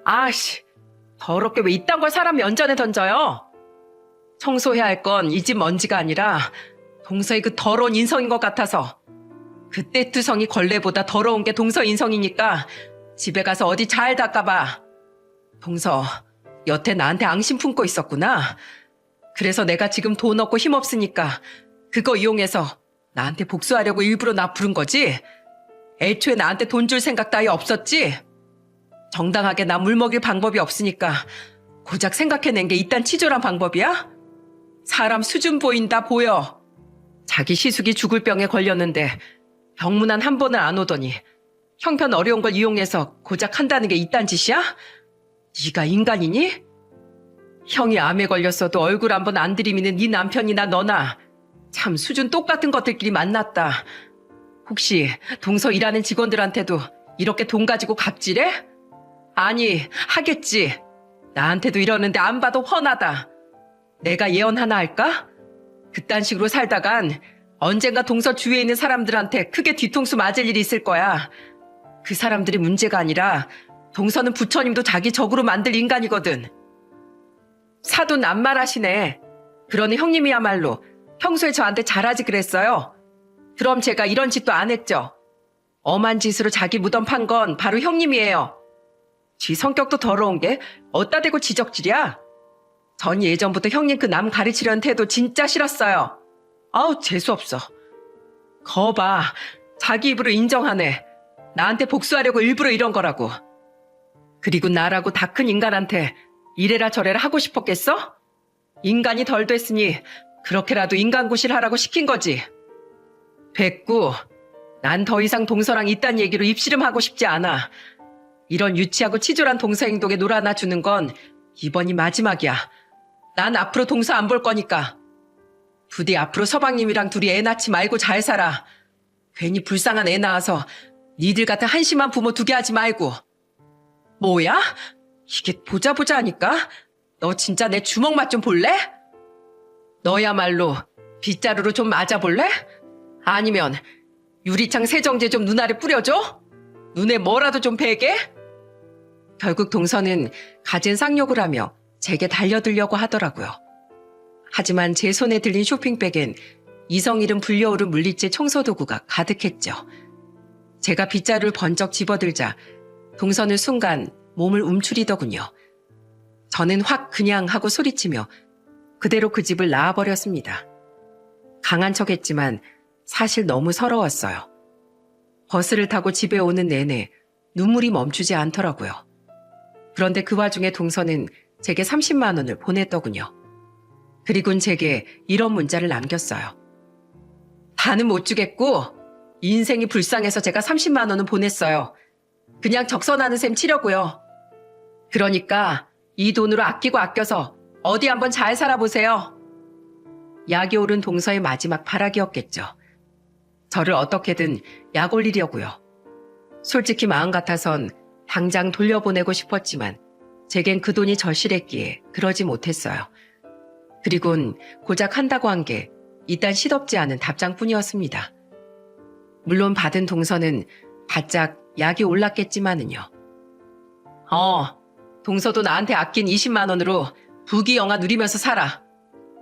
아씨, 더럽게 왜 이딴 걸 사람 면전에 던져요? 청소해야 할 건 이 집 먼지가 아니라 동서의 그 더러운 인성인 것 같아서. 그 떼투성이 걸레보다 더러운 게 동서 인성이니까 집에 가서 어디 잘 닦아봐. 동서, 여태 나한테 앙심 품고 있었구나. 그래서 내가 지금 돈 없고 힘없으니까 그거 이용해서 나한테 복수하려고 일부러 나 부른 거지? 애초에 나한테 돈 줄 생각 따위 없었지? 정당하게 나 물먹일 방법이 없으니까 고작 생각해낸 게 이딴 치졸한 방법이야? 사람 수준 보인다 보여. 자기 시숙이 죽을 병에 걸렸는데 병문안 한 번을 안 오더니 형편 어려운 걸 이용해서 고작 한다는 게 이딴 짓이야? 네가 인간이니? 형이 암에 걸렸어도 얼굴 한 번 안 들이미는 네 남편이나 너나 참 수준 똑같은 것들끼리 만났다. 혹시 동서 일하는 직원들한테도 이렇게 돈 가지고 갑질해? 아니, 하겠지. 나한테도 이러는데 안 봐도 훤하다. 내가 예언 하나 할까? 그딴 식으로 살다간 언젠가 동서 주위에 있는 사람들한테 크게 뒤통수 맞을 일이 있을 거야. 그 사람들이 문제가 아니라 동서는 부처님도 자기 적으로 만들 인간이거든. 사돈 낱말하시네. 그러는 형님이야말로 평소에 저한테 잘하지 그랬어요. 그럼 제가 이런 짓도 안 했죠. 엄한 짓으로 자기 무덤 판 건 바로 형님이에요. 지 성격도 더러운 게 어따 대고 지적질이야. 전 예전부터 형님 그 남 가르치려는 태도 진짜 싫었어요. 아우 재수없어. 거봐, 자기 입으로 인정하네. 나한테 복수하려고 일부러 이런 거라고. 그리고 나라고 다 큰 인간한테 이래라 저래라 하고 싶었겠어? 인간이 덜 됐으니 그렇게라도 인간구실하라고 시킨 거지. 됐고, 난 더 이상 동서랑 이딴 얘기로 입씨름하고 싶지 않아. 이런 유치하고 치졸한 동서 행동에 놀아나 주는 건 이번이 마지막이야. 난 앞으로 동서 안 볼 거니까. 부디 앞으로 서방님이랑 둘이 애 낳지 말고 잘 살아. 괜히 불쌍한 애 낳아서 니들 같은 한심한 부모 두게 하지 말고. 뭐야? 이게 보자 하니까? 너 진짜 내 주먹 맛 좀 볼래? 너야말로 빗자루로 좀 맞아볼래? 아니면 유리창 세정제 좀 눈 아래 뿌려줘? 눈에 뭐라도 좀 베게? 결국 동서는 갖은 쌍욕을 하며 제게 달려들려고 하더라고요. 하지만 제 손에 들린 쇼핑백엔 이성 이름 불려오른 물리체 청소도구가 가득했죠. 제가 빗자루를 번쩍 집어들자 동서는 순간 몸을 움츠리더군요. 저는 확 그냥 하고 소리치며 그대로 그 집을 나와버렸습니다. 강한 척했지만 사실 너무 서러웠어요. 버스를 타고 집에 오는 내내 눈물이 멈추지 않더라고요. 그런데 그 와중에 동서는 제게 30만 원을 보냈더군요. 그리곤 제게 이런 문자를 남겼어요. 다는 못 주겠고 인생이 불쌍해서 제가 30만 원은 보냈어요. 그냥 적선하는 셈 치려고요. 그러니까 이 돈으로 아껴서 어디 한번 잘 살아보세요. 약이 오른 동서의 마지막 발악이었겠죠. 저를 어떻게든 약 올리려고요. 솔직히 마음 같아선 당장 돌려보내고 싶었지만 제겐 그 돈이 절실했기에 그러지 못했어요. 그리곤 고작 한다고 한 게 일단 시덥지 않은 답장뿐이었습니다. 물론 받은 동서는 바짝 약이 올랐겠지만은요. 동서도 나한테 아낀 20만 원으로 부귀 영화 누리면서 살아.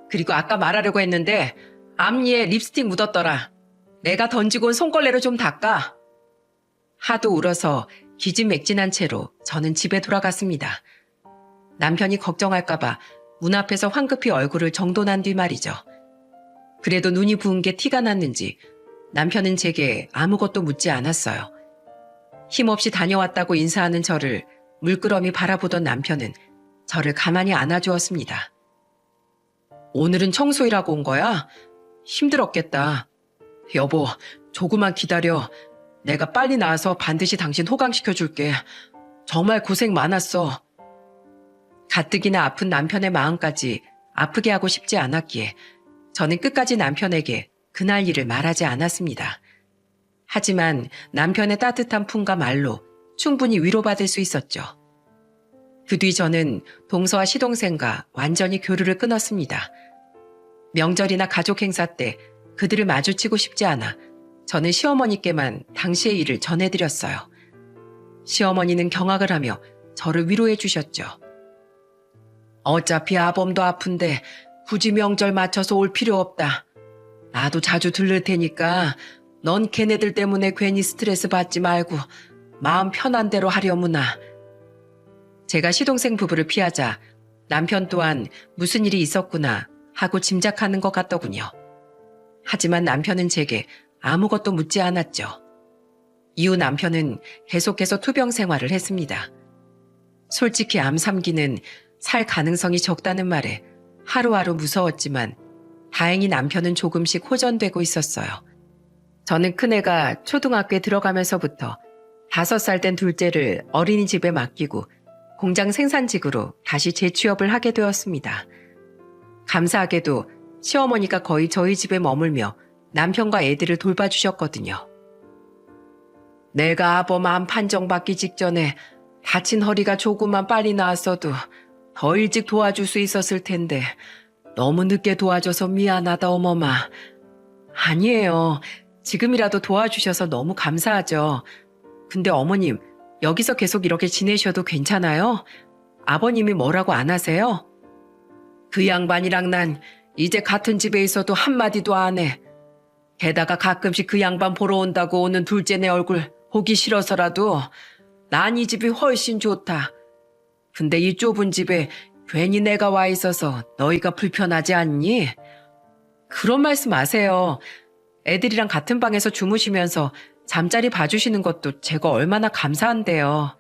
그리고 아까 말하려고 했는데 앞니에 립스틱 묻었더라. 내가 던지고 온 손걸레로 좀 닦아. 하도 울어서 기진맥진한 채로 저는 집에 돌아갔습니다. 남편이 걱정할까봐 문 앞에서 황급히 얼굴을 정돈한 뒤 말이죠. 그래도 눈이 부은 게 티가 났는지 남편은 제게 아무것도 묻지 않았어요. 힘없이 다녀왔다고 인사하는 저를 물끄러미 바라보던 남편은 저를 가만히 안아주었습니다. 오늘은 청소일하고 온 거야? 힘들었겠다. 여보, 조금만 기다려. 내가 빨리 나와서 반드시 당신 호강시켜줄게. 정말 고생 많았어. 가뜩이나 아픈 남편의 마음까지 아프게 하고 싶지 않았기에 저는 끝까지 남편에게 그날 일을 말하지 않았습니다. 하지만 남편의 따뜻한 품과 말로 충분히 위로받을 수 있었죠. 그 뒤 저는 동서와 시동생과 완전히 교류를 끊었습니다. 명절이나 가족 행사 때 그들을 마주치고 싶지 않아 저는 시어머니께만 당시의 일을 전해드렸어요. 시어머니는 경악을 하며 저를 위로해 주셨죠. 어차피 아범도 아픈데 굳이 명절 맞춰서 올 필요 없다. 나도 자주 들를 테니까 넌 걔네들 때문에 괜히 스트레스 받지 말고 마음 편한 대로 하려무나. 제가 시동생 부부를 피하자 남편 또한 무슨 일이 있었구나 하고 짐작하는 것 같더군요. 하지만 남편은 제게 아무것도 묻지 않았죠. 이후 남편은 계속해서 투병 생활을 했습니다. 솔직히 암 3기는 살 가능성이 적다는 말에 하루하루 무서웠지만 다행히 남편은 조금씩 호전되고 있었어요. 저는 큰애가 초등학교에 들어가면서부터 5살 된 둘째를 어린이집에 맡기고 공장 생산직으로 다시 재취업을 하게 되었습니다. 감사하게도 시어머니가 거의 저희 집에 머물며 남편과 애들을 돌봐주셨거든요. 내가 아범 암 판정받기 직전에 다친 허리가 조금만 빨리 나았어도 더 일찍 도와줄 수 있었을 텐데 너무 늦게 도와줘서 미안하다 어머마. 아니에요. 지금이라도 도와주셔서 너무 감사하죠. 근데 어머님, 여기서 계속 이렇게 지내셔도 괜찮아요? 아버님이 뭐라고 안 하세요? 그 양반이랑 난 이제 같은 집에 있어도 한마디도 안 해. 게다가 가끔씩 그 양반 보러 온다고 오는 둘째네 얼굴 보기 싫어서라도 난 이 집이 훨씬 좋다. 근데 이 좁은 집에 괜히 내가 와 있어서 너희가 불편하지 않니? 그런 말씀 마세요. 애들이랑 같은 방에서 주무시면서 잠자리 봐주시는 것도 제가 얼마나 감사한데요.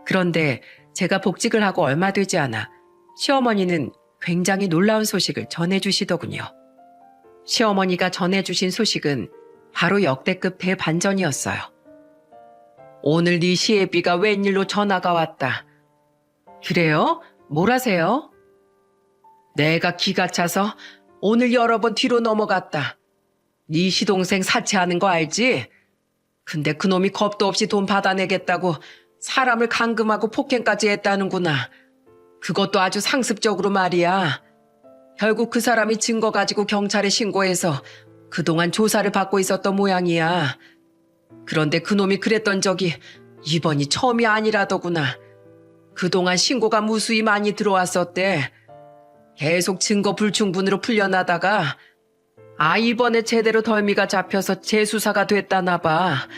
그런데 제가 복직을 하고 얼마 되지 않아 시어머니는 굉장히 놀라운 소식을 전해주시더군요. 시어머니가 전해주신 소식은 바로 역대급 대반전이었어요. 오늘 네 시애비가 웬일로 전화가 왔다. 그래요? 뭘 하세요? 내가 기가 차서 오늘 여러 번 뒤로 넘어갔다. 네 시동생 사채하는 거 알지? 근데 그놈이 겁도 없이 돈 받아내겠다고 사람을 감금하고 폭행까지 했다는구나. 그것도 아주 상습적으로 말이야. 결국 그 사람이 증거 가지고 경찰에 신고해서 그동안 조사를 받고 있었던 모양이야. 그런데 그놈이 그랬던 적이 이번이 처음이 아니라더구나. 그동안 신고가 무수히 많이 들어왔었대. 계속 증거 불충분으로 풀려나다가 이번에 제대로 덜미가 잡혀서 재수사가 됐다나 봐.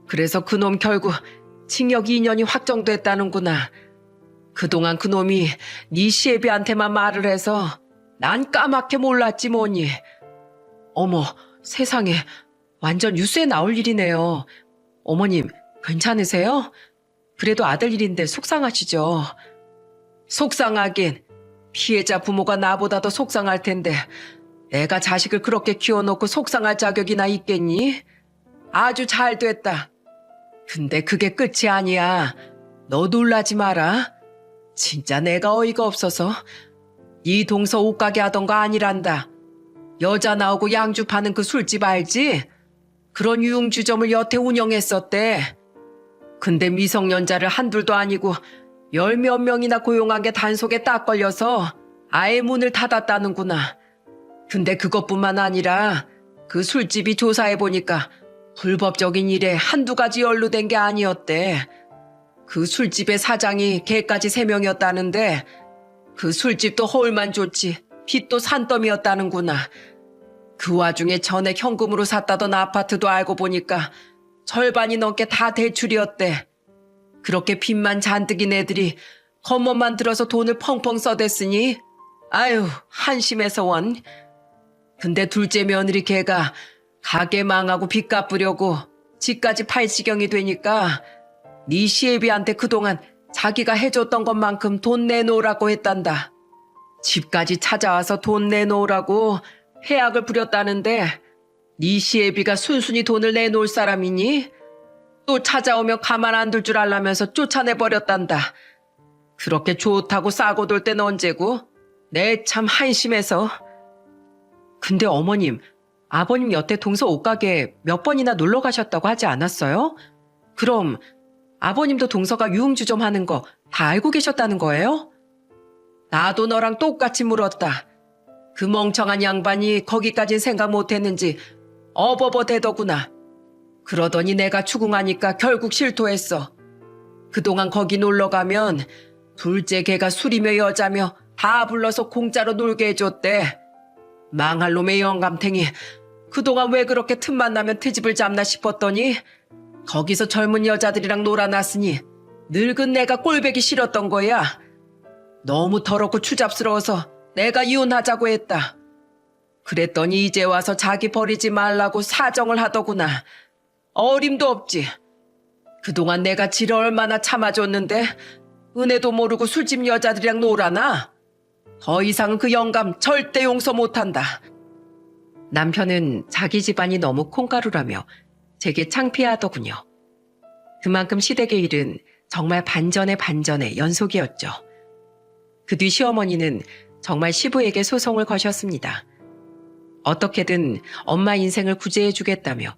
그래서 그놈 결국 징역 2년이 확정됐다는구나. 그동안 그놈이 네 시애비한테만 말을 해서 난 까맣게 몰랐지 뭐니. 어머, 세상에 완전 뉴스에 나올 일이네요. 어머님 괜찮으세요? 그래도 아들 일인데 속상하시죠? 속상하긴 피해자 부모가 나보다 더 속상할 텐데 내가 자식을 그렇게 키워놓고 속상할 자격이나 있겠니? 아주 잘 됐다. 근데 그게 끝이 아니야. 너 놀라지 마라. 진짜 내가 어이가 없어서 네 동서 옷가게 하던 거 아니란다. 여자 나오고 양주 파는 그 술집 알지? 그런 유흥주점을 여태 운영했었대. 근데 미성년자를 한둘도 아니고 10몇 명이나 고용한 게 단속에 딱 걸려서 아예 문을 닫았다는구나. 근데 그것뿐만 아니라 그 술집이 조사해보니까 불법적인 일에 한두 가지 연루된 게 아니었대. 그 술집의 사장이 걔까지 3명이었다는데 그 술집도 허울만 좋지 빚도 산더미였다는구나. 그 와중에 전액 현금으로 샀다던 아파트도 알고 보니까 절반이 넘게 다 대출이었대. 그렇게 빚만 잔뜩인 애들이 겉멋만 들어서 돈을 펑펑 써댔으니 아유 한심해서 원. 근데 둘째 며느리 걔가 가게 망하고 빚 갚으려고 집까지 팔 지경이 되니까 네 시애비한테 그동안 자기가 해줬던 것만큼 돈 내놓으라고 했단다. 집까지 찾아와서 돈 내놓으라고 해악을 부렸다는데 네 시애비가 순순히 돈을 내놓을 사람이니? 또 찾아오면 가만 안 둘 줄 알라면서 쫓아내버렸단다. 그렇게 좋다고 싸고 돌 땐 언제고? 내 참 한심해서. 근데 어머님, 아버님 여태 동서 옷가게 몇 번이나 놀러 가셨다고 하지 않았어요? 그럼 아버님도 동서가 유흥주점 하는 거 다 알고 계셨다는 거예요? 나도 너랑 똑같이 물었다. 그 멍청한 양반이 거기까진 생각 못했는지 어버버대더구나. 그러더니 내가 추궁하니까 결국 실토했어. 그동안 거기 놀러 가면 둘째 걔가 술이며 여자며 다 불러서 공짜로 놀게 해줬대. 망할 놈의 영감탱이. 그동안 왜 그렇게 틈만 나면 트집을 잡나 싶었더니 거기서 젊은 여자들이랑 놀아놨으니 늙은 내가 꼴배기 싫었던 거야. 너무 더럽고 추잡스러워서 내가 이혼하자고 했다. 그랬더니 이제 와서 자기 버리지 말라고 사정을 하더구나. 어림도 없지. 그동안 내가 지를 얼마나 참아줬는데 은혜도 모르고 술집 여자들이랑 놀아나? 더 이상은 그 영감 절대 용서 못한다. 남편은 자기 집안이 너무 콩가루라며 제게 창피하더군요. 그만큼 시댁의 일은 정말 반전의 반전의 연속이었죠. 그 뒤 시어머니는 정말 시부에게 소송을 거셨습니다. 어떻게든 엄마 인생을 구제해주겠다며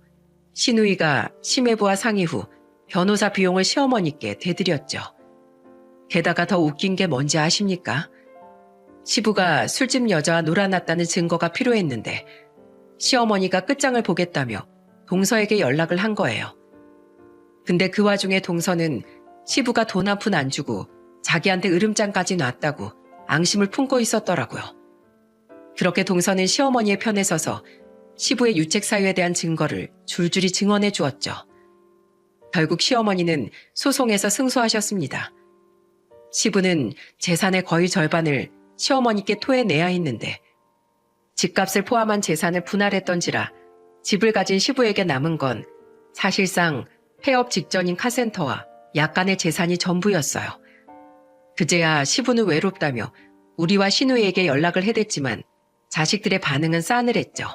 시누이가 시매부와 상의 후 변호사 비용을 시어머니께 대드렸죠. 게다가 더 웃긴 게 뭔지 아십니까? 시부가 술집 여자와 놀아났다는 증거가 필요했는데 시어머니가 끝장을 보겠다며 동서에게 연락을 한 거예요. 근데 그 와중에 동서는 시부가 돈 한 푼 안 주고 자기한테 으름장까지 놨다고 앙심을 품고 있었더라고요. 그렇게 동서는 시어머니의 편에 서서 시부의 유책 사유에 대한 증거를 줄줄이 증언해 주었죠. 결국 시어머니는 소송에서 승소하셨습니다. 시부는 재산의 거의 절반을 시어머니께 토해내야 했는데 집값을 포함한 재산을 분할했던지라 집을 가진 시부에게 남은 건 사실상 폐업 직전인 카센터와 약간의 재산이 전부였어요. 그제야 시부는 외롭다며 우리와 시누이에게 연락을 해댔지만 자식들의 반응은 싸늘했죠.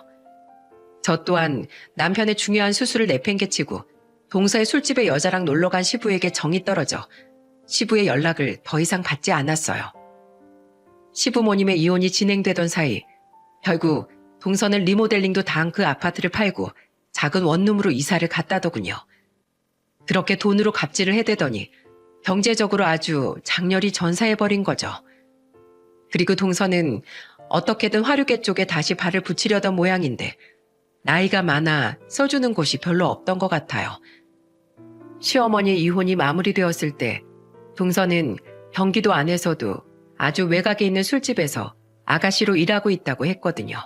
저 또한 남편의 중요한 수술을 내팽개치고 동서의 술집에 여자랑 놀러 간 시부에게 정이 떨어져 시부의 연락을 더 이상 받지 않았어요. 시부모님의 이혼이 진행되던 사이 결국 동서는 리모델링도 다 한 그 아파트를 팔고 작은 원룸으로 이사를 갔다더군요. 그렇게 돈으로 갑질을 해대더니 경제적으로 아주 장렬히 전사해버린 거죠. 그리고 동서는 어떻게든 화류계 쪽에 다시 발을 붙이려던 모양인데 나이가 많아 써주는 곳이 별로 없던 것 같아요. 시어머니의 이혼이 마무리되었을 때 동서는 경기도 안에서도 아주 외곽에 있는 술집에서 아가씨로 일하고 있다고 했거든요.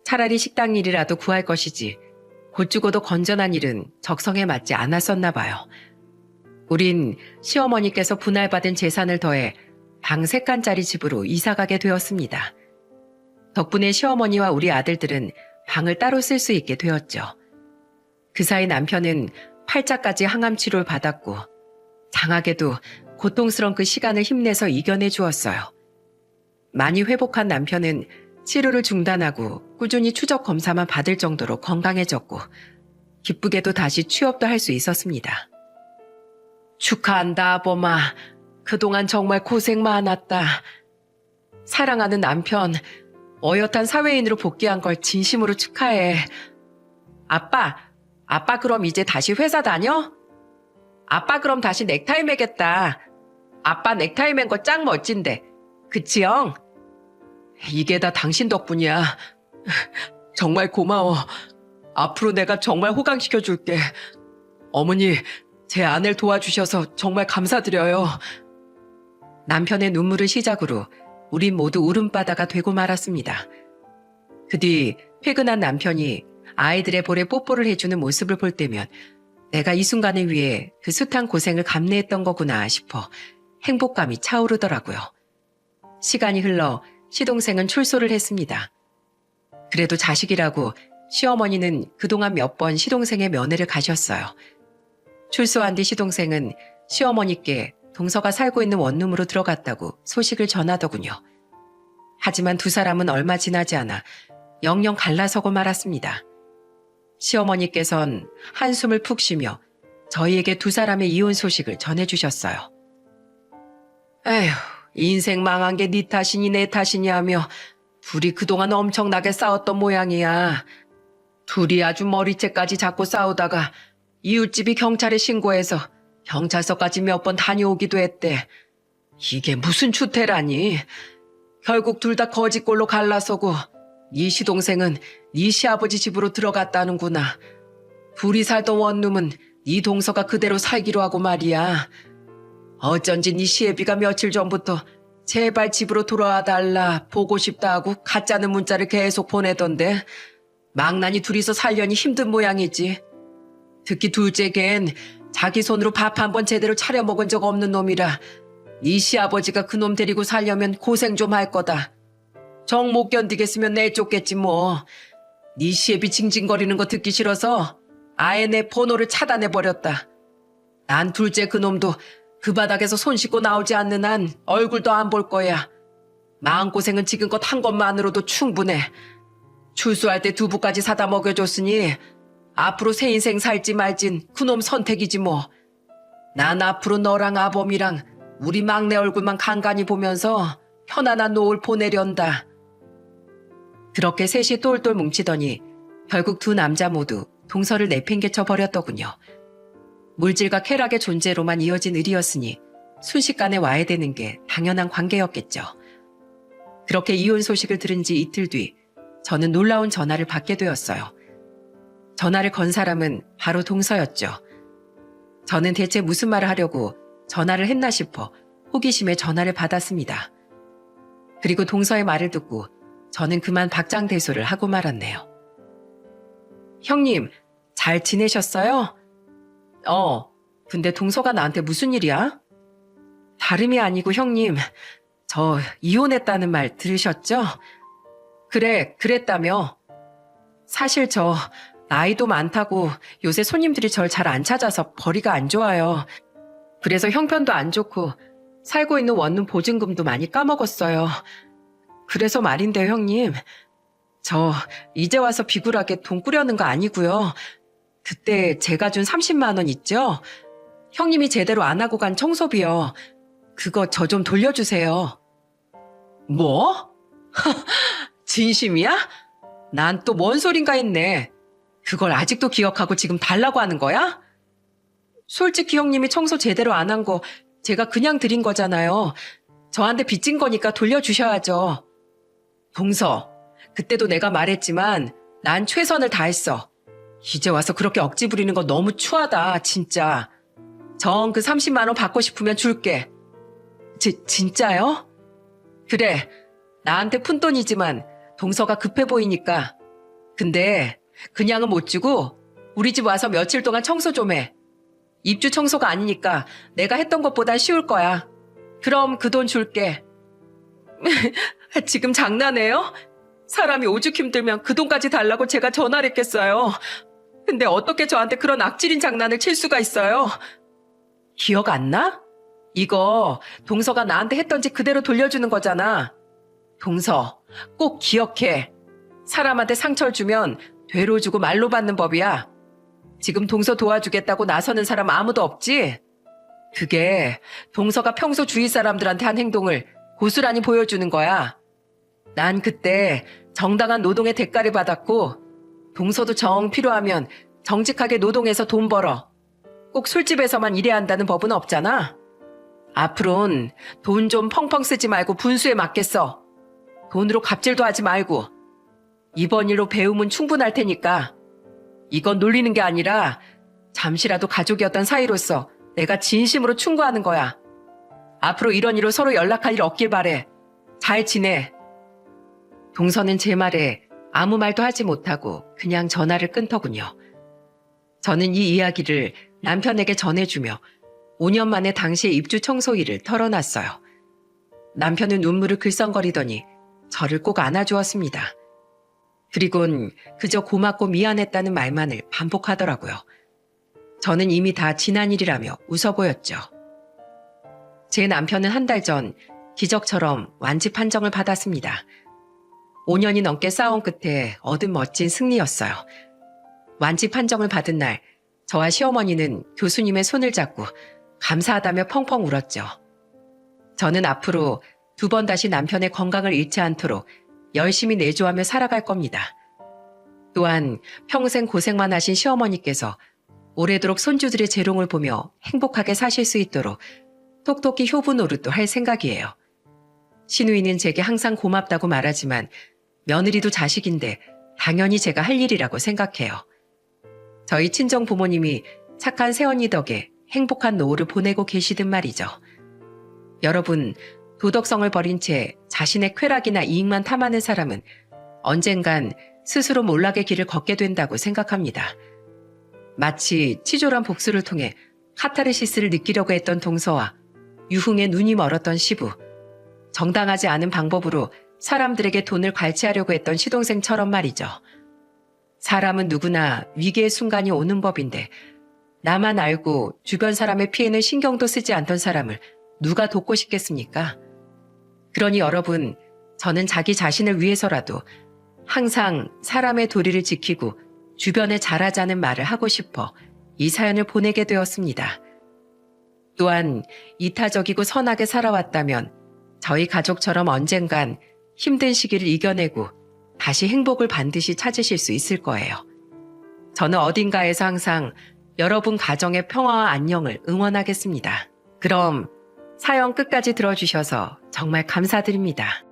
차라리 식당 일이라도 구할 것이지 곧 죽어도 건전한 일은 적성에 맞지 않았었나 봐요. 우린 시어머니께서 분할받은 재산을 더해 방 3칸짜리 집으로 이사가게 되었습니다. 덕분에 시어머니와 우리 아들들은 방을 따로 쓸 수 있게 되었죠. 그 사이 남편은 팔자까지 항암 치료를 받았고 장하게도 고통스러운 그 시간을 힘내서 이겨내 주었어요. 많이 회복한 남편은 치료를 중단하고 꾸준히 추적 검사만 받을 정도로 건강해졌고 기쁘게도 다시 취업도 할 수 있었습니다. 축하한다, 아범아. 그동안 정말 고생 많았다. 사랑하는 남편, 어엿한 사회인으로 복귀한 걸 진심으로 축하해. 아빠 그럼 이제 다시 회사 다녀? 아빠 그럼 다시 넥타이 매겠다. 아빠 넥타이 맨 거 짱 멋진데. 그치 형? 이게 다 당신 덕분이야. 정말 고마워. 앞으로 내가 정말 호강시켜줄게. 어머니, 제 아내를 도와주셔서 정말 감사드려요. 남편의 눈물을 시작으로 우린 모두 울음바다가 되고 말았습니다. 그 뒤 퇴근한 남편이 아이들의 볼에 뽀뽀를 해주는 모습을 볼 때면 내가 이 순간을 위해 그 숱한 고생을 감내했던 거구나 싶어 행복감이 차오르더라고요. 시간이 흘러 시동생은 출소를 했습니다. 그래도 자식이라고 시어머니는 그동안 몇 번 시동생의 면회를 가셨어요. 출소한 뒤 시동생은 시어머니께 동서가 살고 있는 원룸으로 들어갔다고 소식을 전하더군요. 하지만 두 사람은 얼마 지나지 않아 영영 갈라서고 말았습니다. 시어머니께선 한숨을 푹 쉬며 저희에게 두 사람의 이혼 소식을 전해주셨어요. 에휴, 인생 망한 게 네 탓이니 내 탓이니 하며 둘이 그동안 엄청나게 싸웠던 모양이야. 둘이 아주 머리채까지 잡고 싸우다가 이웃집이 경찰에 신고해서 경찰서까지 몇 번 다녀오기도 했대. 이게 무슨 추태라니. 결국 둘 다 거지꼴로 갈라서고 네 시동생은 네 시아버지 집으로 들어갔다는구나. 둘이 살던 원룸은 네 동서가 그대로 살기로 하고 말이야. 어쩐지 네 시애비가 며칠 전부터 제발 집으로 돌아와 달라, 보고 싶다 하고 가짜는 문자를 계속 보내던데 망나니 둘이서 살려니 힘든 모양이지. 특히 둘째 걘 자기 손으로 밥 한 번 제대로 차려 먹은 적 없는 놈이라 네 시아버지가 그놈 데리고 살려면 고생 좀 할 거다. 정 못 견디겠으면 내쫓겠지 뭐. 네 시애비 징징거리는 거 듣기 싫어서 아예 내 번호를 차단해버렸다. 난 둘째 그놈도 그 바닥에서 손 씻고 나오지 않는 한 얼굴도 안 볼 거야. 마음고생은 지금껏 한 것만으로도 충분해. 출소할 때 두부까지 사다 먹여줬으니 앞으로 새 인생 살지 말진 그놈 선택이지 뭐. 난 앞으로 너랑 아범이랑 우리 막내 얼굴만 간간히 보면서 편안한 노을 보내련다. 그렇게 셋이 똘똘 뭉치더니 결국 두 남자 모두 동서를 내팽개쳐 버렸더군요. 물질과 쾌락의 존재로만 이어진 을이었으니 순식간에 와야 되는 게 당연한 관계였겠죠. 그렇게 이혼 소식을 들은 지 이틀 뒤 저는 놀라운 전화를 받게 되었어요. 전화를 건 사람은 바로 동서였죠. 저는 대체 무슨 말을 하려고 전화를 했나 싶어 호기심에 전화를 받았습니다. 그리고 동서의 말을 듣고 저는 그만 박장대소를 하고 말았네요. 형님, 잘 지내셨어요? 근데 동서가 나한테 무슨 일이야? 다름이 아니고 형님, 저 이혼했다는 말 들으셨죠? 그래, 그랬다며. 사실 저 나이도 많다고 요새 손님들이 절 잘 안 찾아서 벌이가 안 좋아요. 그래서 형편도 안 좋고 살고 있는 원룸 보증금도 많이 까먹었어요. 그래서 말인데요, 형님. 저 이제 와서 비굴하게 돈 꾸려는 거 아니고요. 그때 제가 준 30만 원 있죠? 형님이 제대로 안 하고 간 청소비요. 그거 저 좀 돌려주세요. 뭐? 진심이야? 난 또 뭔 소린가 했네. 그걸 아직도 기억하고 지금 달라고 하는 거야? 솔직히 형님이 청소 제대로 안 한 거 제가 그냥 드린 거잖아요. 저한테 빚진 거니까 돌려주셔야죠. 동서, 그때도 내가 말했지만 난 최선을 다했어. 이제 와서 그렇게 억지 부리는 거 너무 추하다, 진짜. 정 그 30만 원 받고 싶으면 줄게. 진짜요? 그래, 나한테 푼돈이지만 동서가 급해 보이니까. 근데 그냥은 못 주고 우리 집 와서 며칠 동안 청소 좀 해. 입주 청소가 아니니까 내가 했던 것보단 쉬울 거야. 그럼 그 돈 줄게. 지금 장난해요? 사람이 오죽 힘들면 그 돈까지 달라고 제가 전화를 했겠어요. 근데 어떻게 저한테 그런 악질인 장난을 칠 수가 있어요? 기억 안 나? 이거 동서가 나한테 했던지 그대로 돌려주는 거잖아. 동서, 꼭 기억해. 사람한테 상처를 주면 되로 주고 말로 받는 법이야. 지금 동서 도와주겠다고 나서는 사람 아무도 없지? 그게 동서가 평소 주위 사람들한테 한 행동을 고스란히 보여주는 거야. 난 그때 정당한 노동의 대가를 받았고 동서도 정 필요하면 정직하게 노동해서 돈 벌어. 꼭 술집에서만 일해야 한다는 법은 없잖아. 앞으론 돈 좀 펑펑 쓰지 말고 분수에 맞겠어. 돈으로 갑질도 하지 말고. 이번 일로 배움은 충분할 테니까. 이건 놀리는 게 아니라 잠시라도 가족이었던 사이로서 내가 진심으로 충고하는 거야. 앞으로 이런 일로 서로 연락할 일 없길 바래. 잘 지내. 동서는 제 말에 아무 말도 하지 못하고 그냥 전화를 끊더군요. 저는 이 이야기를 남편에게 전해주며 5년 만에 당시의 입주 청소 일을 털어놨어요. 남편은 눈물을 글썽거리더니 저를 꼭 안아주었습니다. 그리곤 그저 고맙고 미안했다는 말만을 반복하더라고요. 저는 이미 다 지난 일이라며 웃어 보였죠. 제 남편은 한 달 전 기적처럼 완치 판정을 받았습니다. 5년이 넘게 싸운 끝에 얻은 멋진 승리였어요. 완치 판정을 받은 날 저와 시어머니는 교수님의 손을 잡고 감사하다며 펑펑 울었죠. 저는 앞으로 2번 다시 남편의 건강을 잃지 않도록 열심히 내조하며 살아갈 겁니다. 또한 평생 고생만 하신 시어머니께서 오래도록 손주들의 재롱을 보며 행복하게 사실 수 있도록 톡톡히 효부 노릇도 할 생각이에요. 시누이는 제게 항상 고맙다고 말하지만 며느리도 자식인데 당연히 제가 할 일이라고 생각해요. 저희 친정 부모님이 착한 새언니 덕에 행복한 노후를 보내고 계시든 말이죠. 여러분, 도덕성을 버린 채 자신의 쾌락이나 이익만 탐하는 사람은 언젠간 스스로 몰락의 길을 걷게 된다고 생각합니다. 마치 치졸한 복수를 통해 카타르시스를 느끼려고 했던 동서와 유흥에 눈이 멀었던 시부, 정당하지 않은 방법으로 사람들에게 돈을 괄치하려고 했던 시동생처럼 말이죠. 사람은 누구나 위기의 순간이 오는 법인데 나만 알고 주변 사람의 피해는 신경도 쓰지 않던 사람을 누가 돕고 싶겠습니까? 그러니 여러분, 저는 자기 자신을 위해서라도 항상 사람의 도리를 지키고 주변에 잘하자는 말을 하고 싶어 이 사연을 보내게 되었습니다. 또한 이타적이고 선하게 살아왔다면 저희 가족처럼 언젠간 힘든 시기를 이겨내고 다시 행복을 반드시 찾으실 수 있을 거예요. 저는 어딘가에서 항상 여러분 가정의 평화와 안녕을 응원하겠습니다. 그럼 사연 끝까지 들어주셔서 정말 감사드립니다.